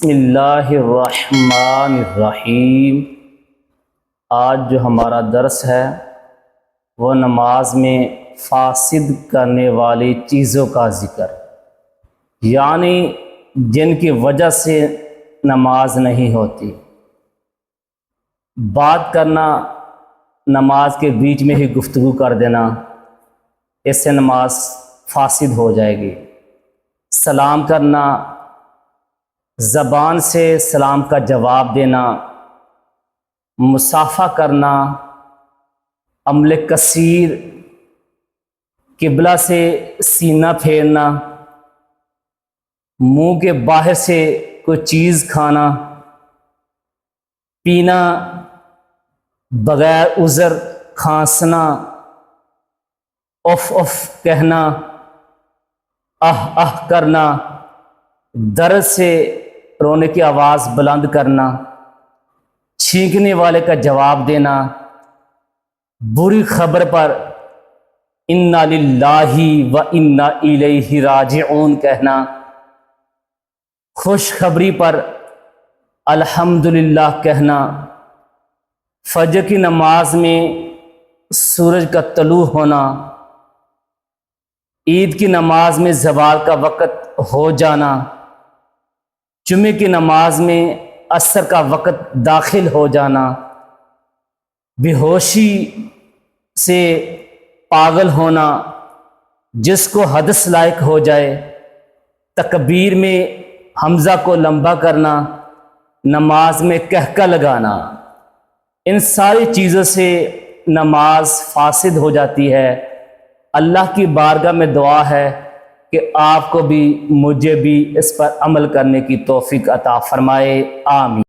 بسم اللہ الرحمن الرحیم۔ آج جو ہمارا درس ہے وہ نماز میں فاسد کرنے والی چیزوں کا ذکر، یعنی جن کی وجہ سے نماز نہیں ہوتی۔ بات کرنا، نماز کے بیچ میں ہی گفتگو کر دینا، اس سے نماز فاسد ہو جائے گی۔ سلام کرنا، زبان سے سلام کا جواب دینا، مصافحہ کرنا، عمل کثیر، قبلہ سے سینہ پھیرنا، منہ کے باہر سے کوئی چیز کھانا، پینا، بغیر عذر کھانسنا، اف اف کہنا، کرنا، درد سے رونے کی آواز بلند کرنا، چھینکنے والے کا جواب دینا، بری خبر پر انا للہ و انا الیہ راجعون کہنا، خوشخبری پر الحمدللہ کہنا، فجر کی نماز میں سورج کا طلوع ہونا، عید کی نماز میں زوال کا وقت ہو جانا، جمعے کی نماز میں عصر کا وقت داخل ہو جانا، بے ہوشی سے پاگل ہونا، جس کو حدث لائق ہو جائے، تکبیر میں حمزہ کو لمبا کرنا، نماز میں کہکہ لگانا، ان ساری چیزوں سے نماز فاسد ہو جاتی ہے۔ اللہ کی بارگاہ میں دعا ہے کہ آپ کو بھی مجھے بھی اس پر عمل کرنے کی توفیق عطا فرمائے، آمین۔